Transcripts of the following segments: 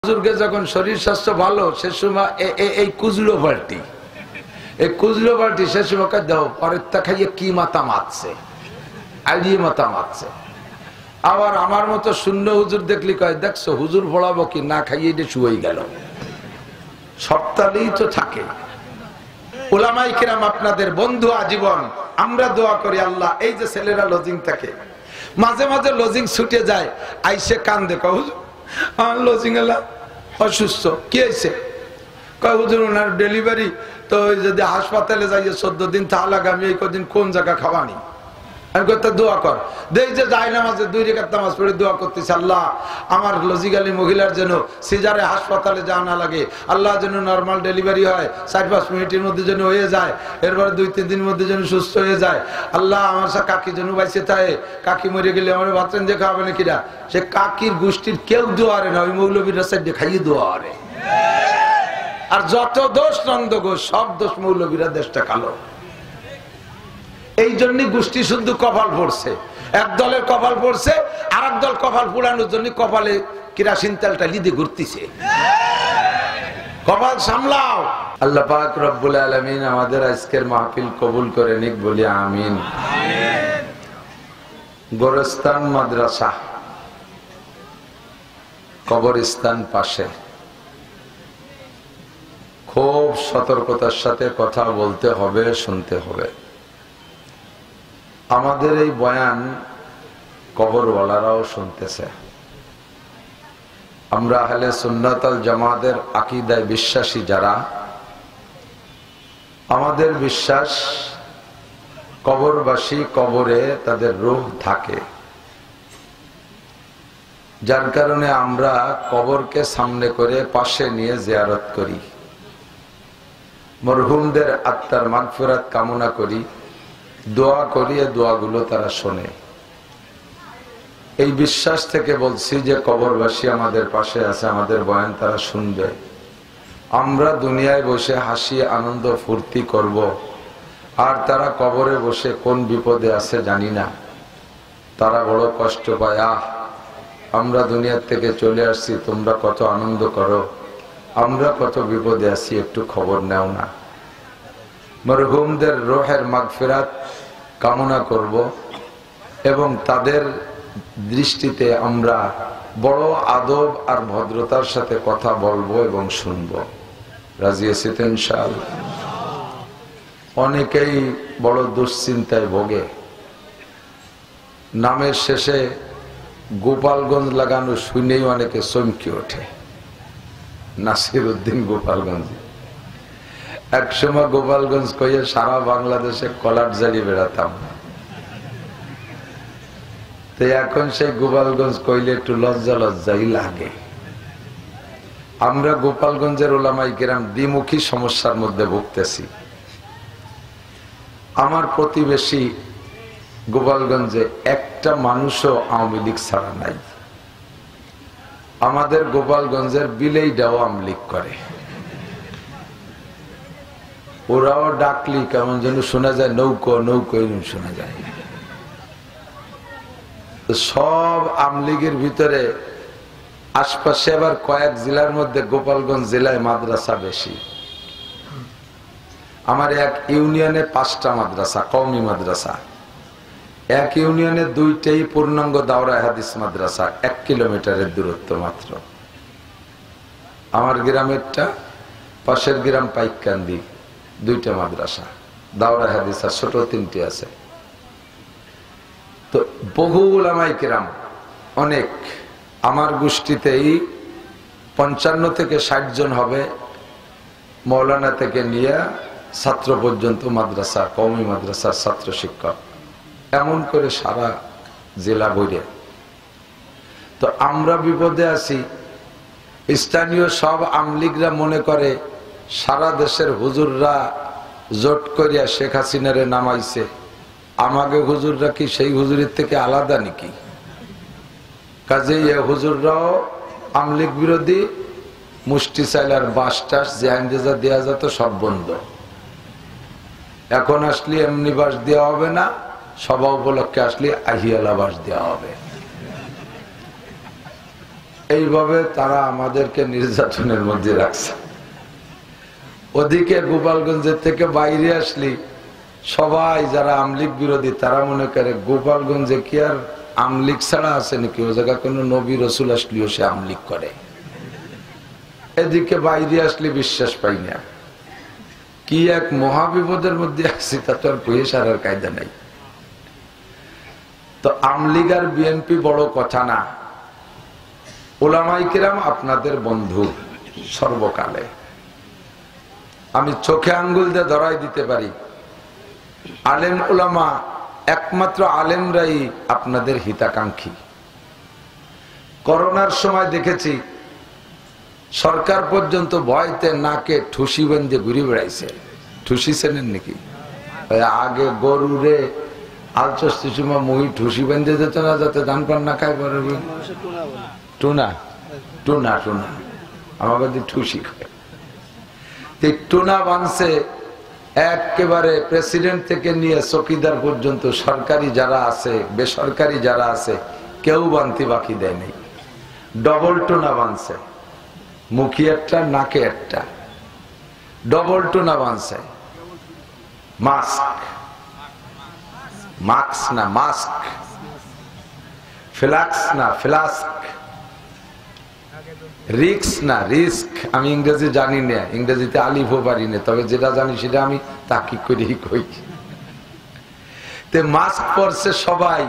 হুজুরকে যখন শরীর স্বাস্থ্য ভালো সে সময় এই কুজলো পাল্টি, এই কুজলো পাল্টি সে সময় দাও পরের তা খাইয়ে কি মাথা মারছে, আইডিয়ে মাথা মারছে। আবার আমার মতো শূন্য হুজুর দেখলি কয় দেখছো হুজুর পড়াবো কি না খাইয়ে এটা শুয়ে গেল। সপ্তাহেই তো থাকে। উলামায়ে কিরাম আপনাদের বন্ধু আজীবন। আমরা দোয়া করি আল্লাহ এই যে ছেলেরা লজিং থাকে, মাঝে মাঝে লজিং ছুটে যায়, আইসে কান্দে কয় হুজুর আমার লজিং এলা অসুস্থ। কি হয়েছে? কয় হুজুর ওনার ডেলিভারি তো যদি হাসপাতালে যাইয়ে 14 দিন তাহলে আমি এই কদিন কোন জায়গা খাওয়ানি। আমি কই দোয়া কর। দেই যে যায় নামাজে 2 রাকাত নামাজ পড়ে দোয়া করতেছি আল্লাহ আমার লজিক্যালি মহিলার যেন সিজারে হাসপাতালে যাওয়া না লাগে, আল্লাহ যেন নরমাল ডেলিভারি হয় 4-5 মিনিটের মধ্যে যেন হয়ে যায়, এরপরে 2-3 দিনের মধ্যে যেন সুস্থ হয়ে যায়। আল্লাহ আমার সাথে কাকি যেন বাইসে থাকে, কাকি মরে গেলে আমার বাচ্চা দিয়ে খাওয়াবে না কিরা। সে কাকির গোষ্ঠীর কেউ দোয়ারে না, ওই মৌলবীর সাইডে খাইয়ে দোয়ারে। আর যত দোষ নন্দ ঘোষ সব দোষ মৌলবীরা, দেশটা কালো। এই জন্যই গোষ্ঠী শুদ্ধ কপাল পড়ছে, এক দলের কপাল পড়ছে, আর এক দল কপাল পুরানোর জন্য কপালে কেরাসিন তেলটা লিদে ঘুরতেছে। কপাল সামলাও। আল্লাহ পাক রব্বুল আলামিন আমাদের আজকের মাহফিল কবুল করে নিক, বলি আমিন। গোরস্তান মাদ্রাসা, কবরস্থান পাশে। খুব সতর্কতার সাথে কথা বলতে হবে, শুনতে হবে। আমাদের এই বয়ান কবরওয়ালারাও শুনতেছে। আমরা আহলে সুন্নাত আল জামাতের আকীদায় বিশ্বাসী যারা, আমাদের বিশ্বাস কবরবাসী কবরে তাদের রূহ থাকে, যার কারণে আমরা কবরকে সামনে করে পাশে নিয়ে জিয়ারত করি, মরহুমদের আত্মার মাগফিরাত কামনা করি, দোয়া করি, দোয়াগুলো তারা শোনে। এই বিশ্বাস থেকে বলছি যে কবরবাসী আমাদের পাশে আছে, আমাদের বয়ান তারা শুনবে। আমরা দুনিয়ায় বসে হাসি আনন্দ ফুর্তি করব, আর তারা কবরে বসে কোন বিপদে আছে জানি না। তারা বড় কষ্ট পায়, আমরা দুনিয়ার থেকে চলে আসছি, তোমরা কত আনন্দ করো, আমরা কত বিপদে আছি, একটু খবর নেও না। মরহুমদের রূহের মাগফিরাত কামনা করব এবং তাদের দৃষ্টিতে আমরা বড় আদব আর ভদ্রতার সাথে কথা বলবো এবং শুনবো। রাজি আছি তো ইনশাআল্লাহ? অনেকেই বড় দুশ্চিন্তায় ভোগে। নামের শেষে গোপালগঞ্জ লাগানো শুনেই অনেকে চমকে ওঠে। নাসির উদ্দিন গোপালগঞ্জ। একসময় গোপালগঞ্জ কইয়ে সারা বাংলাদেশে কলাট জ্বালিয়ে বেড়াতাম। তো এখন সেই গোপালগঞ্জ কইলে একটু লজ্জা লজ্জাই লাগে। আমরা গোপালগঞ্জের ওলামায়ে কেরাম দ্বিমুখী সমস্যার মধ্যে ভুগতেছি। আমার প্রতিবেশী গোপালগঞ্জে একটা মানুষও আওয়ামী লীগ ছাড়া নাই। আমাদের গোপালগঞ্জের বিলেইটাও আওয়ামী লীগ করে। ওরাও ডাকলি কেমন যেন শোনা যায়, নৌকো নৌকো শোনা যায়। সব আওয়ামী লীগের ভিতরে আশপাশে আবার কয়েক জেলার মধ্যে গোপালগঞ্জ জেলায় মাদ্রাসা বেশি। আমার এক ইউনিয়নে 5টা মাদ্রাসা, কওমি মাদ্রাসা। এক ইউনিয়নে 2টাই পূর্ণাঙ্গ দাওরা হাদিস মাদ্রাসা, 1 কিলোমিটারের দূরত্ব মাত্র। আমার গ্রামেরটা, পাশের গ্রাম পাইককান্দি, 2টা মাদ্রাসা দাওরা হাদিস, আর ছোট 3টে আছে। তো বহু উলামায়ে কেরাম, অনেক। আমার গোষ্ঠীতেই 55 থেকে 60 জন হবে, মৌলানা থেকে নিয়ে ছাত্র পর্যন্ত মাদ্রাসা, কওমি মাদ্রাসার ছাত্র শিক্ষক, এমন করে সারা জেলা বইরে। তো আমরা বিপদে আছি। স্থানীয় সব আমলিগরা মনে করে সারা দেশের হুজুররা জোট করিয়া শেখ হাসিনারে নামাইছে, আমাকে হুজুররা কি সেই হুজুরের থেকে আলাদা নাকি? কাজেই এ হুজুররাও আমলিগ বিরোধী, মুষ্টি চাইলার বাস টাস যে আইনজা দেওয়া যেত সব বন্ধ। এখন আসলে এমনি বাস দেওয়া হবে না, সভা উপলক্ষে আসলে আহিয়ালা বাস দেওয়া হবে। এইভাবে তারা আমাদেরকে নির্যাতনের মধ্যে রাখছে। ওদিকে গোপালগঞ্জের থেকে বাইরে আসলি সবাই যারা আমলিগ বিরোধী তারা মনে করে গোপালগঞ্জে কি আর আমলিগ ছাড়া আছে নাকি, ও জায়গা কোনো নবী রসুল আসলেও সে আমলিগ করে। এদিকে বাইরে আসলে বিশ্বাস পাই না, কি এক মহাবিপদের মধ্যে আসছি তা তো আর কয়ে সারার কায়দা নাই। তো আমলিগ আর বিএনপি বড় কথা না, উলামায়ে কিরাম আপনাদের বন্ধু সর্বকালে। আমি চোখে আঙ্গুল দিয়ে ধরাই দিতে পারি, আলেম উলামা একমাত্র আলেমরাই আপনাদের হিতাকাঙ্ক্ষী। করোনার সময় দেখেছি সরকার পর্যন্ত ভয়তে নাকে ঠুসি বেঁধে ঘুরে বেড়াইছে। ঠুসি চেনেন নাকি? আগে গরুরে আলচস্তি সময় মহি ঠুসি বেঁধে যেত না যাতে ধান পান না খাই পারবে। টুনা টুনা টুনা আমার কাছে ঠুসি খায়। টুনা বানছে একেবারে প্রেসিডেন্ট থেকে নিয়ে চৌকিদার পর্যন্ত সরকারি যারা আছে বেসরকারি যারা আছে কেউ বানতি বাকি দেয় নাই। ডবল টুনা বানছে, মুখে একটা নাকে একটা, ডবল টুনা বানছে। মাস্ক, মাস্ক না মাস্ক, ফ্লাক্স না ফ্লাস্ক, রিক্স না রিস্ক। আমি ইংরেজি জানি না, ইংরেজিতে আলিফও পারি না, তবে যেটা জানি সেটা আমি তাকি করেই কই। তে মাস্ক পরছে সবাই।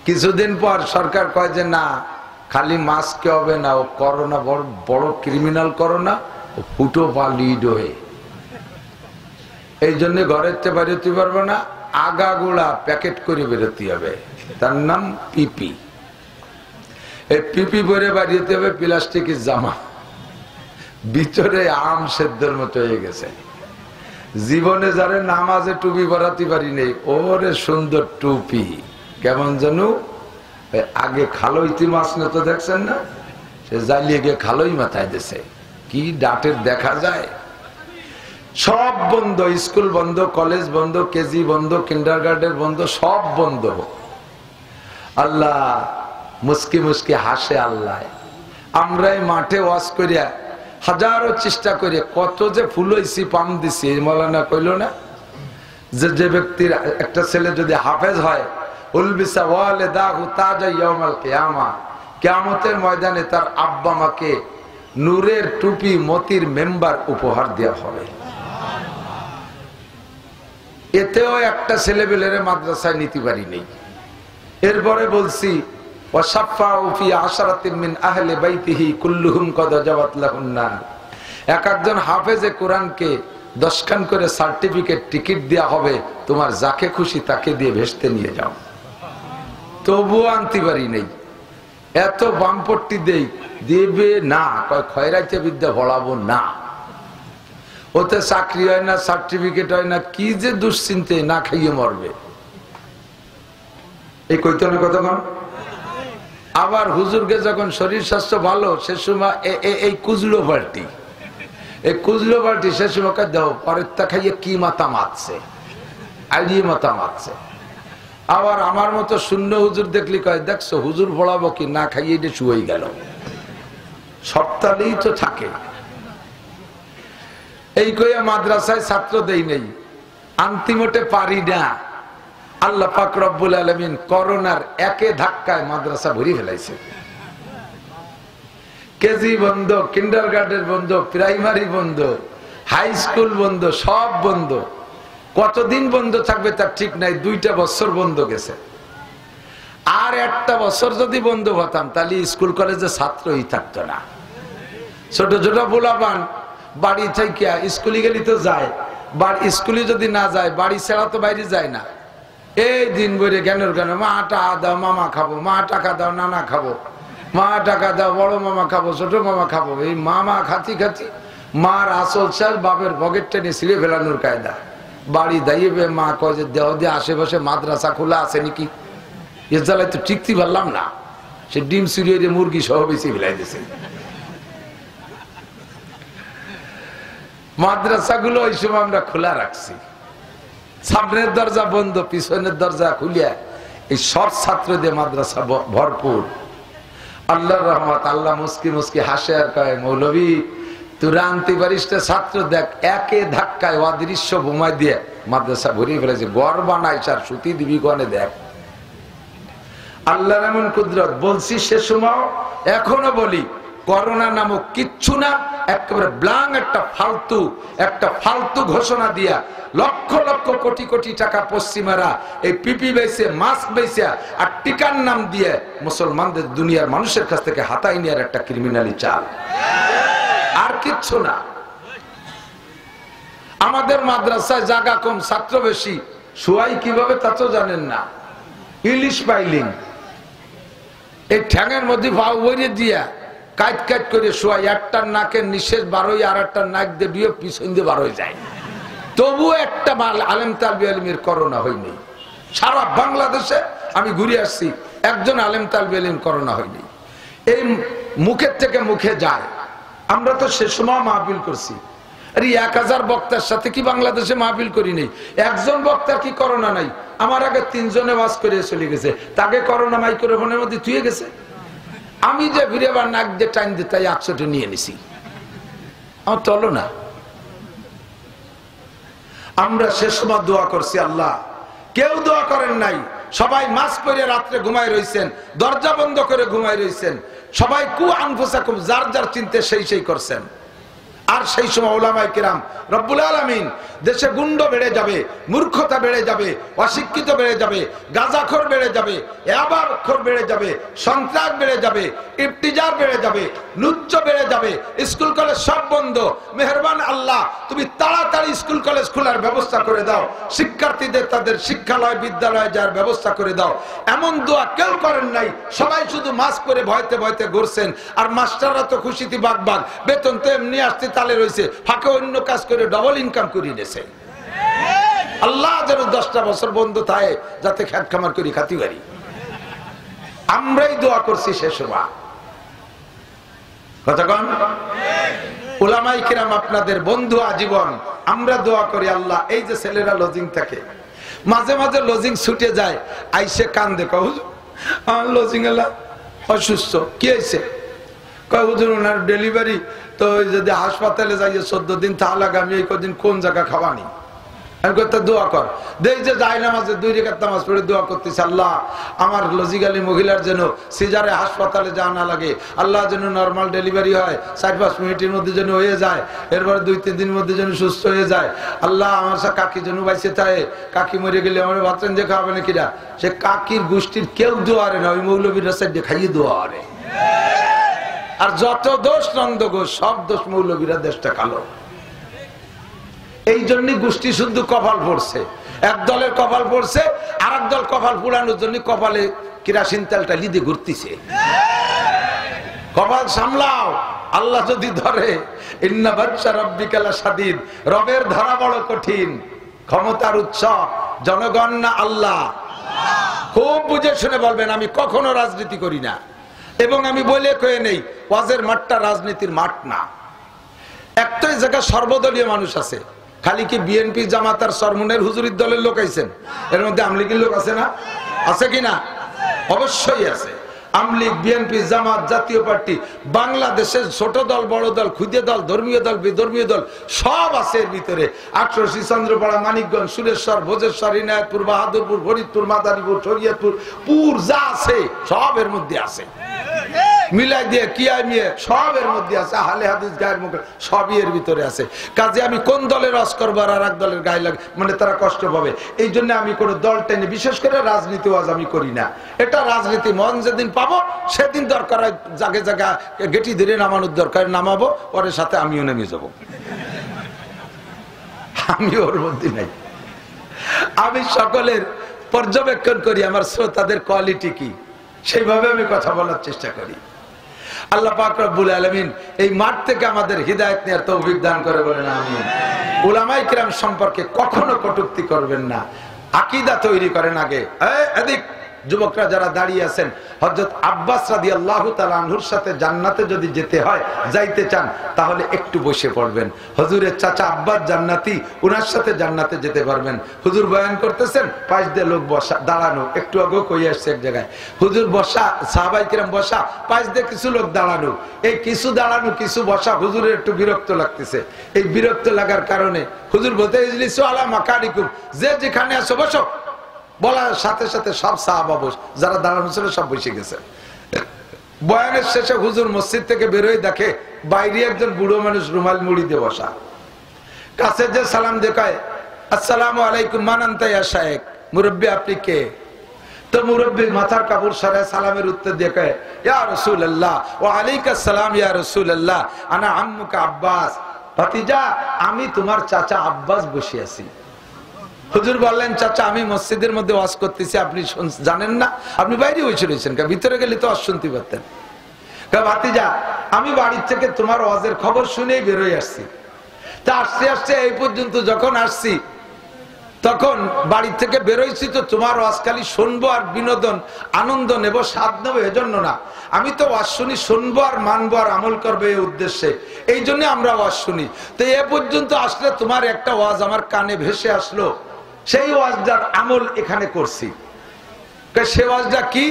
কিছুদিন পর সরকার কয় যে না, খালি মাস্ক হবে না, ও করোনা বড় ক্রিমিনাল করোনা, ও ফুটো বা লিড হয়ে, এই জন্য ঘরের চেয়ে বেরোতে পারবে না, আগাগোড়া প্যাকেট করে বেরোতে হবে। তার নাম পিপি। এই পিপি পরে বাড়িতে হবে প্লাস্টিকের জামা, ভিতরে আম সেদ্ধর মতো হয়ে গেছে। জীবনে যারা নামাজে টুপি পরাতে পারি নেই, ওরে সুন্দর টুপি কেমন জানো, আগে খালইতি মাছ না তো দেখছেন না, সে জ্বালিয়ে গিয়ে খালই মাথায় দিছে, কি ডাটের দেখা যায়। সব বন্ধ, স্কুল বন্ধ, কলেজ বন্ধ, কেজি বন্ধ, কিন্ডারগার্টেন বন্ধ, সব বন্ধ। আল্লাহ মুস্কি মুস্কি হাসে আল্লাহ। আমরাই মাঠে ওয়াজ করিয়া হাজারো চেষ্টা করি, কত যে ফুল হইছি পাম দিছি। মৌলানা কইল না যে যে ব্যক্তির একটা ছেলে যদি হাফেজ হয়, উলবিসা ওয়ালিদাহু তাজা ইয়াউমাল কিয়ামা, কিয়ামতের ময়দানে তার আব্বা মাকে নূরের টুপি মতির মেম্বার উপহার দেওয়া হবে। এতেও একটা ছেলেবেলের মাদ্রাসায় নিতে পারি নেই। এরপরে বলছি একজন হাফেজে কোরআনকে 10 খান করে সার্টিফিকেট টিকিট দেওয়া হবে, তোমার যাকে খুশি তাকে দিয়ে ভেস্তে নিয়ে যাও। তবুও আনতে পারি নেই, এত বামপট্টি দেবে না, খয়রাইতে বিদ্যা পড়াবো না, ওতে চাকরি হয় না, সার্টিফিকেট হয় না, কি যে দুশ্চিন্তে না খাইয়ে মরবে। এই কৈতনের কথা কন। আবার হুজুরকে যখন শরীর স্বাস্থ্য ভালো, সে সময় এই কুজলো পার্টি, এই কুজলো পার্টি সে সময় দাও পরের তা খাইয়ে কি মাথা মারছে, আইডিয়ে মাথা মারছে। আবার আমার মতো শূন্য হুজুর দেখলি কয় দেখছো হুজুর পড়াবো কি না খাইয়ে এটা শুয়ে গেল। সপ্তাহেই তো থাকে। এই কইয়া মাদ্রাসায় ছাত্র দেই নেই, আন্তিমতে পারি না। আল্লাহ পাক রব্বুল আলামিন করোনার একে ধাক্কায় মাদ্রাসা ভরি ফেলাইছে। কেজি বন্ধ, কিন্ডারগার্টেন বন্ধ, প্রাইমারি বন্ধ, হাই স্কুল বন্ধ, সব বন্ধ। কতদিন বন্ধ থাকবে তার ঠিক নাই। 2টা বছর বন্ধ গেছে। আর একটা বছর যদি বন্ধ হতাম তাহলে স্কুল কলেজে ছাত্রই থাকতো না। ছোট ছোট পোলাপান বাড়ি থেকে স্কুলে গেলি তো যায়, স্কুলে যদি না যায় বাড়ি ছাড়া তো বাইরে যায় না। এই দিন ভরে জ্ঞানের জ্ঞান, মা টাকা দাও মামা খাবো, মা টাকা দাও নানা খাবো, মা টাকা দাও বড় মামা খাবো, ছোট মামা খাবো। এই মামা খাতি খাতি মার আসল চাল বাপের পকেট টেনে ছিঁড়ে ফেলানোর কায়দা। বাড়ি দাইবে মা কয় যে দেহ দিয়ে আশেপাশে মাদ্রাসা খোলা আছে নাকি, এর জ্বালায় তো টিকতে পারলাম না। সে ডিম চুরিয়ে মুরগি সহ বেশি ফেলাই দিয়েছে। মাদ্রাসাগুলো ওই সময় আমরা খোলা রাখছি, সামনের দরজা বন্ধ, পিছনের দরজা খুলিয়া এই সব ছাত্র দিয়ে মাদ্রাসা ভরপুর। আল্লাহর রহমত, আল্লাহ মুস্কি মুস্কি হাসে আর কয়, মৌলভী তুই আনতে পারিস না, ছাত্র দেখ একে ধাক্কায় অদৃশ্য বোমাই দিয়ে মাদ্রাসা ভরিয়ে ফেলেছে, গড় বানাইছে আর সুতি দিবি গনে দেখ। আল্লাহর এমন কুদরত। বলছি সে সময়, এখনো বলি, করোনা নামক কিচ্ছু না, একেবারে ব্লাং একটা ফালতু ঘোষণা দিয়া লক্ষ লক্ষ কোটি কোটি টাকা পশ্চিমারা এই পিপি বেচে, মাস্ক বেচে আর টিকার নাম দিয়ে মুসলমানদের, দুনিয়ার মানুষের কাছ থেকে হাতাই নেওয়ার একটা ক্রিমিনালি চাল, আর কিচ্ছু না। আমাদের মাদ্রাসায় জায়গা কম, ছাত্র বেশি, শুয়াই কিভাবে তা তো জানেন না। ইলিশ পাইলিং এই ঠ্যাঙের মধ্যে ভাও বইরে দিয়া কাট কাট করে শোয়াই, একটার নাকের নিঃশেষ বারোই, আর একটার নাক দিয়ে বিয়ে পিছন দিয়ে বার হয়ে যায়, তবুও একটা আলেম তালবি আলিমের করোনা হয়নি। সারা বাংলাদেশে আমি ঘুরে আসছি, একজন আলেম তালবি আলিম করোনা হয়নি। এই মুখের থেকে মুখে যায়। আমরা তো সে সময় মাহফিল করছি, আরে 1000 বক্তার সাথে কি বাংলাদেশে মাহফিল করি নেই? একজন বক্তার কি করোনা নাই? আমার আগে 3 জনে ওয়াজ করে চলে গেছে, তাকে করোনা মাইক্রোফোনের মধ্যে থুয়ে গেছে। আমি যে ফিরে বার নাক দিয়ে টাইম দিয়ে তাই 100টা নিয়ে নিছি, আমার চলো না। আমরা সে সময় দোয়া করছি, আল্লাহ কেউ দোয়া করেন নাই, সবাই মাস্ক পরে রাত্রে ঘুমায় রয়েছেন, দরজা বন্ধ করে ঘুমায় রয়েছেন, সবাই কু আনফুসাকুম, যার যার চিন্তা সেই করছেন। আর সেই সময় উলামায়ে কিরাম, রব্বুল আলামিন, দেশে গুন্ড বেড়ে যাবে, মূর্খতা বেড়ে যাবে, অশিক্ষিত বেড়ে যাবে, গাঁজাখোর বেড়ে যাবে, ইয়াবাখোর বেড়ে যাবে, সন্ত্রাস বেড়ে যাবে, ইফতিজার বেড়ে যাবে, লুচ্চ বেড়ে যাবে, স্কুল কলেজ সব বন্ধ। মেহেরবান আল্লাহ, তুমি তাড়াতাড়ি স্কুল কলেজ খোলার ব্যবস্থা করে দাও, শিক্ষার্থীদের তাদের শিক্ষালয় বিদ্যালয়ে যাওয়ার ব্যবস্থা করে দাও। এমন দোয়া কেউ করেন নাই, সবাই শুধু মাস্ক পরে ভয়তে ভয়তে ঘুরছেন। আর মাস্টাররা তো খুশিতে বাগবাগ, বেতন তো এমনি আসতে তালে রয়েছে, ফাঁকে অন্য কাজ করে ডবল ইনকাম করিয়ে নিয়েছে। আল্লাহ যেন 10টা বছর বন্ধ থাকে, যাতে খেত খামার করি খাতি পারি। আমরাই দোয়া করছি সে সময়। কতক্ষণ উলামায়ে কিরাম আপনাদের বন্ধু আজীবন, আমরা দোয়া করি আল্লাহ, এই যে ছেলেরা লজিং থাকে, মাঝে মাঝে লজিং ছুটে যায়, আইসে কান্দে, কয় লজিং এলা অসুস্থ, কি হয়েছে? কয় হুজুর ওনার ডেলিভারি, তো যদি হাসপাতালে যাই 14 দিন তাহলে আমি এই কদিন কোন জায়গা খাওয়ানি। আমি কইতে দোয়া কর, দেই যে যাই নামাজে 2 রাকাত নামাজ পড়ে দোয়া করতেছি, আল্লাহ আমার লজিক্যালি মহিলার যেন সিজারে হাসপাতালে যাওয়া না লাগে, আল্লাহ যেন নর্মাল ডেলিভারি হয়, 4-5 মিনিটের মধ্যে যেন হয়ে যায়, এরপরে 2-3 দিনের মধ্যে যেন সুস্থ হয়ে যায়। আল্লাহ আমার সাথে কাকি যেন বাইসে থাকে, কাকি মরে গেলে আমার বাচ্চা যে খাওয়াবে না কিরা, সে কাকির গোষ্ঠীর কেউ দোয়ারে না, ওই মৌলবীর সাইডে খাইয়ে দোয়ারে। আর যত দোষ নন্দ ঘোষ, সব দোষ মৌলবীরা, দেশটা কালো। এই জন্য গোষ্ঠী শুদ্ধ কপাল পড়ছে, এক দলের কপাল পড়ছে, আর এক দল কপাল পুরানোর জন্য কপালে কেরাসিন তেলটা লিদে ঘুরতেছে। কপাল সামলাও, আল্লাহ যদি ধরে, ইন্না বাচ্চা রব্বিকা লাশাদীদ, রবের ধরা বড় কঠিন, ক্ষমতার উৎস জনগণ না আল্লাহ। খুব বুঝে শুনে বলবেন, আমি কখনো রাজনীতি করি না, এবং আমি বলে কয়ে নেই ওয়াজের মাঠটা রাজনীতির মাঠ না। একটাই জায়গা সর্বদলীয় মানুষ আছে, খালি কি বিএনপি জামাত আর সরমুনের হুজুরির দলের লোক আইছেন? এর মধ্যে আমলিগের লোক আছে না? আছে কিনা? অবশ্যই আছে। আমলিগ, বিএনপি, জামাত, জাতীয় পার্টি, বাংলাদেশের ছোট দল, বড় দল, ক্ষুদে দল, ধর্মীয় দল, বিধর্মীয় দল, সব আছে এর ভিতরে। ৮৮ চন্দ্রপাড়া, মানিকগঞ্জ, সুরেশ্বর, ভোজেশ্বর, ইনায়তপুর, বাহাদুরপুর, ফরিদপুর, মাদারীপুর, শরীয়তপুর, পুর যা আছে সব এর মধ্যে আছে। মিলাই দিয়ে কিয়ামিয়ে সব এর মধ্যে আছে, আহলে হাদিস, গায়ের মুখে সবই এর ভিতরে আছে। কাজে আমি কোন দলের রস করবো আর এক দলের গায়ে লাগে, মানে তারা কষ্ট পাবে, এই জন্য আমি কোনো দল টেনে, বিশেষ করে রাজনীতি ওয়াজ আমি করি না। এটা রাজনীতি মন যেদিন পাবো সেদিন দরকার হয় জায়গায় জায়গা গেটি ধরে নামানোর দরকার, নামাবো, পরে সাথে আমিও নেমে যাবো। আমি ওর মধ্যে নাই। আমি সকলের পর্যবেক্ষণ করি, আমার শ্রোতাদের কোয়ালিটি কি, সেইভাবে আমি কথা বলার চেষ্টা করি। আল্লাহ পাক রব্বুল আলামিন এই মাঠ থেকে আমাদের হিদায়াত নেওয়ার তৌফিক দান করে, বলেন আমিন। উলামায়ে কিরাম সম্পর্কে কখনো কটূক্তি করবেন না, আকীদা তৈরি করেন আগে। এদিক যুবকরা যারা দাঁড়িয়ে আছেন, হযরত আব্বাস রাদিয়াল্লাহু তাআলা আনহুর সাথে জান্নাতে যদি যেতে হয়, যাইতে চান, তাহলে একটু বসে পড়বেন। হুজুরের চাচা আব্বাস জান্নাতি, উনার সাথে জান্নাতে যেতে পারবেন। হুজুর বয়ান করতেছেন, পাশ দিয়ে লোক বসা, দাঁড়ানো, একটু আগেও কই আসছে এক জায়গায়, হুজুর বসা, সাহাবায়ে কিরাম বসা, পাশ দিয়ে কিছু লোক দাঁড়ানো। এই কিছু দাঁড়ানো কিছু বসা হুজুরের একটু বিরক্ত লাগতেছে। এই বিরক্ত লাগার কারণে হুজুর বলতে, ইজলিসু আলা মাকানিকুম, যে যেখানে আছো বসো। বলার সাথে সাথে সব সাহাবা বস, যারা দাঁড়ানো ছিল সব বসে গেছে। বয়ানের শেষে হুজুর মসজিদ থেকে বেরোয় দেখে বাইরে একজন বুড়ো মানুষ রুমাল মুড়ি দিয়ে বসা। কাছে যে সালাম দেখায়, আসসালামু আলাইকুম, মান আনতা ইয়া শাইখ, মুরব্বি আপনি কে? তো মুরব্বি মাথার কাপড় সরায় সালামের উত্তর দিয়ে কয়, ইয়া রাসূলুল্লাহ, ওয়া আলাইকুস সালাম ইয়া রাসূলুল্লাহ, আনা আম্মুকা আব্বাস, ভাতিজা আমি তোমার চাচা আব্বাস বসে আছি। হুজুর বললেন, চাচা আমি মসজিদের মধ্যে ওয়াজ করতেছি, আপনি জানেন না? আপনি বাইরে বসে রয়েছেন, ভিতরে গেলে তো ওয়াজ শুনতে পারতেন। ভাতিজা আমি বাড়ির থেকে তোমার ওয়াজের খবর শুনেই বেরোয় আসছি। তা আসতে আসতে এই পর্যন্ত যখন আসছি, তখন বাড়ি থেকে বেরোইছি তো তোমার ওয়াজ খালি শুনবো আর বিনোদন আনন্দ নেব, স্বাদ নেবো, এজন্য না। আমি তো ওয়াজ শুনি শুনবো আর মানবো আর আমল করবো এই উদ্দেশ্যে, এই জন্য আমরা ওয়াজ শুনি। তো এ পর্যন্ত আসলে তোমার একটা ওয়াজ আমার কানে ভেসে আসলো, সেই ওয়াজটার আমল এখানে করছি। সে ওয়াজটা কি?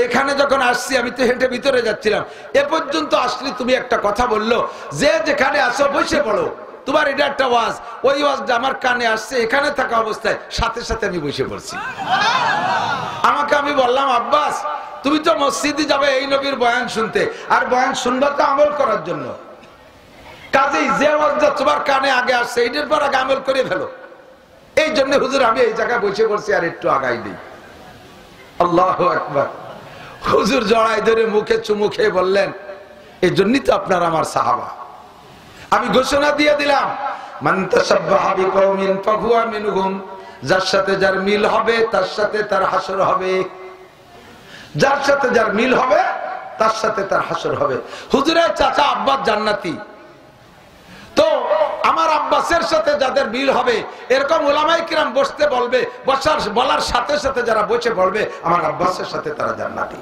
এখানে যখন আসছি আমি তো হেঁটে ভিতরে যাচ্ছিলাম, এ পর্যন্ত আসলে তুমি একটা কথা বললো, যে যেখানে আসো বসে পড়ো, তোমার এটা একটা ওয়াজ, ওই ওয়াজটা আমার কানে আসছে, এখানে থাকা অবস্থায় সাথে সাথে আমি বসে পড়ছি। আমাকে আমি বললাম, আব্বাস তুমি তো মসজিদে যাবে এই নবীর বয়ান শুনতে, আর বয়ান শুনবা তো আমল করার জন্য, কাজেই যে ওয়াজটা তোমার কানে আগে আসছে এইটার পর আগে আমল করে ফেলো। এই জন্য হুজুর আমি এই জায়গায় বসে পড়ছি, আর একটু আগাই দিই। আল্লাহু আকবার। হুজুর জড়াই ধরে মুখে চুমু খেয়ে বললেন, এই জন্যই তো আপনার আমার সাহাবা। আমি ঘোষণা দিয়ে দিলাম, মান তাশাব্বাহা বিকওমিন ফাহুয়া মিনহুম, যার সাথে যার মিল হবে তার সাথে তার হাসর হবে, যার সাথে যার মিল হবে তার সাথে তার হাসর হবে। হুজুরের চাচা আব্বাস জান্নাতি, তো আমার আব্বাসের সাথে যাদের মিল হবে, এরকম উলামায়ে কিরাম বসতে বলবে, বলার সাথে সাথে যারা বসে বলবে আমার আব্বাসের সাথে তারা জান্নাতি।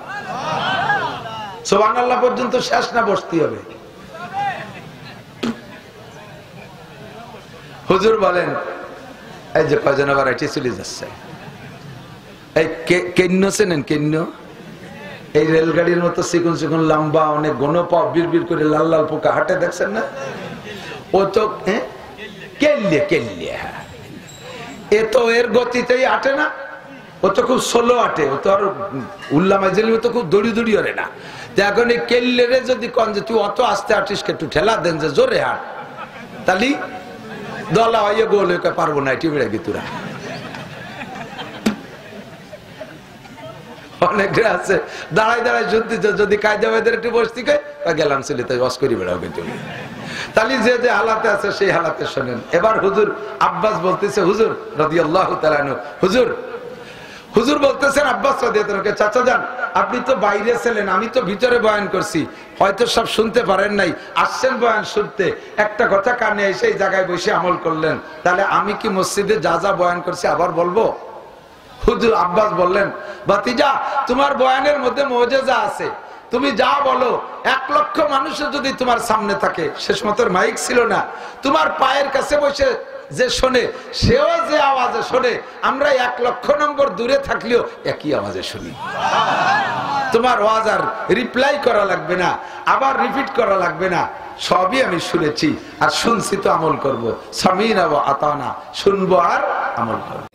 সুবহানাল্লাহ পর্যন্ত শেষ না বসতে হবে? হুজুর বলেন, এই যে কয়জন আবার এটি চলে যাচ্ছে, এই কেন্য চেনেন? কেন্য এই রেলগাড়ির মতো চিকন চিকন লম্বা, অনেক ঘন পাও, বিড় বিড় করে লাল লাল পোকা হাঁটে, দেখছেন না? ও তো কেল্লে কেল্লে, এ তো এর গতিতেই হাঁটে না, ও তো খুব স্লো হাঁটে, ও তো আর উল্লামা জেলি তো খুব দড়ি দড়ি ওরে না। এখন এই কেল্লে রে যদি কন যে তুই অত আস্তে হাঁটিস, একটু ঠেলা দেন যে জোরে হাঁট, তাহলে দলা হয়ে গোল হয়ে পারবো না, এটি বেড়ে গিয়ে তোরা অনেকটা আছে দাঁড়াই দাঁড়াই শুনতে, যদি কায়দা বেদের একটু বসতি গেলাম ছেলে তাই বস করি বেড়াও, কিন্তু তাহলে যে যে হালাতে আছে সেই হালাতে শোনেন। এবার হুজুর আব্বাস বলতেছে, হুজুর রাদিয়াল্লাহু তাআলা আনহু, হুজুর বলতেছেন আব্বাস রাদিয়াল্লাহু তাআলা, চাচা যান আপনি তো বাইরে ছিলেন, আমি তো ভিতরে বয়ান করছি, হয়তো সব শুনতে পারেন নাই, আসছেন বয়ান শুনতে, একটা কথা কানে এসে এই জায়গায় বসে আমল করলেন, তাহলে আমি কি মসজিদে যা যা বয়ান করছি আবার বলবো? হুজুর আব্বাস বললেন, ভাতিজা তোমার বয়ানের মধ্যে মুজিজা আছে, তুমি যা বলো 1 লক্ষ মানুষের যদি তোমার সামনে থাকে, শেষ মতো মাইক ছিল না, তোমার পায়ের কাছে বসে যে শোনে, সেও যে আওয়াজে শোনে, আমরা 1 লক্ষ নম্বর দূরে থাকলেও একই আওয়াজে শুনি। তোমার আওয়াজ আর রিপ্লাই করা লাগবে না, আবার রিপিট করা লাগবে না, সবই আমি শুনেছি আর শুনছি তো আমল করবো। সামিনা ওয়া আতানা, শুনবো আর আমল করবো।